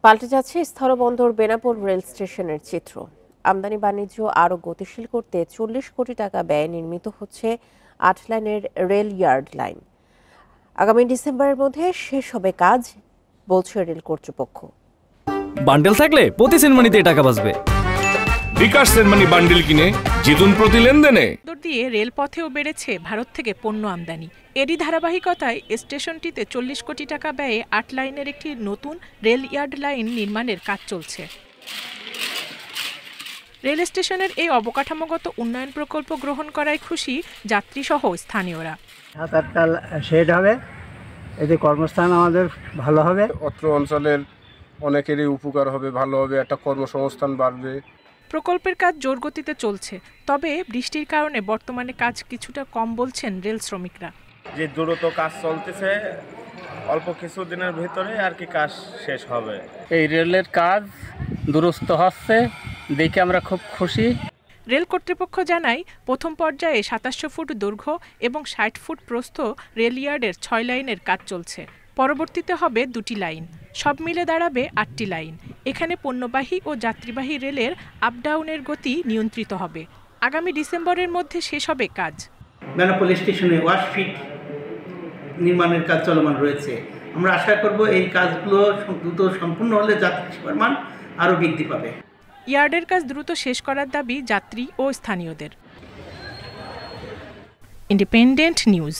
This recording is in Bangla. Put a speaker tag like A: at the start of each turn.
A: পাল্টে যাচ্ছে স্থলবন্দর বেনাপোল রেল স্টেশনের চিত্র। আমদানি বাণিজ্য আরও গতিশীল করতে 40 কোটি টাকা ব্যয়ে নির্মিত হচ্ছে 8 লাইনের রেল ইয়ার্ড লাইন। আগামী ডিসেম্বরের মধ্যে শেষ হবে কাজ, বলছে রেল কর্তৃপক্ষ।
B: বান্ডেল থাকলে প্রতি সেনমানিতে টাকা বাঁচবে।
C: বিকাশ সেনমানি বান্ডেল কিনে জিতুন প্রতি লেনদেনে।
D: দিয়ে রেলপথেও বেড়েছে ভারত থেকে পণ্য আমদানি। এরই ধারাবাহিকতায় স্টেশনটিতে 40 কোটি টাকা ব্যয়ে 8 লাইনের একটি নতুন রেল ইয়ার্ড লাইন নির্মাণের কাজ চলছে। রেল স্টেশনের এই অবকাঠামোগত উন্নয়ন প্রকল্প গ্রহণ করায় খুশি যাত্রীসহ স্থানীয়রা।
E: 7-8টা শেড হবে, এতে কর্মস্থান আমাদের ভালো হবে।
F: অত্র অঞ্চলের অনেকেরই উপকার হবে, ভালো হবে, একটা কর্মসংস্থান বাড়বে।
D: প্রকল্পের কাজ জোর গতিতে চলছে, তবে বৃষ্টির কারণে বর্তমানে কাজ কিছুটা কম বলছেন রেল শ্রমিকরা।
G: যে দ্রুত কাজ চলতেছে, অল্প কিছুদিনের ভিতরে আর কি কাজ শেষ হবে।
E: এই রেলের কাজ দুরস্ত হচ্ছে, দেখে আমরা খুব খুশি।
D: রেল কর্তৃপক্ষ জানায়, প্রথম পর্যায়ে 2700 ফুট দৈর্ঘ্য এবং 60 ফুট প্রস্থ রেল ইয়ার্ডের 6 লাইনের কাজ চলছে। পরবর্তীতে হবে 2টি লাইন, সব মিলে দাঁড়াবে 8টি লাইন। এখানে পণ্যবাহী ও যাত্রীবাহী রেলের আপডাউনের গতি নিয়ন্ত্রিত হবে। আগামী ডিসেম্বরের মধ্যে শেষ হবে কাজ।
H: বেনাপোল স্টেশনে ওয়াশফিট নির্মাণের কাজ চলমান রয়েছে। আমরা আশা করব এই কাজগুলো দ্রুত সম্পূর্ণ হলে যাত্রী সেবার মান আরও বৃদ্ধি পাবে।
D: ইয়ার্ডের কাজ দ্রুত শেষ করার দাবি যাত্রী ও স্থানীয়দের। Independent news.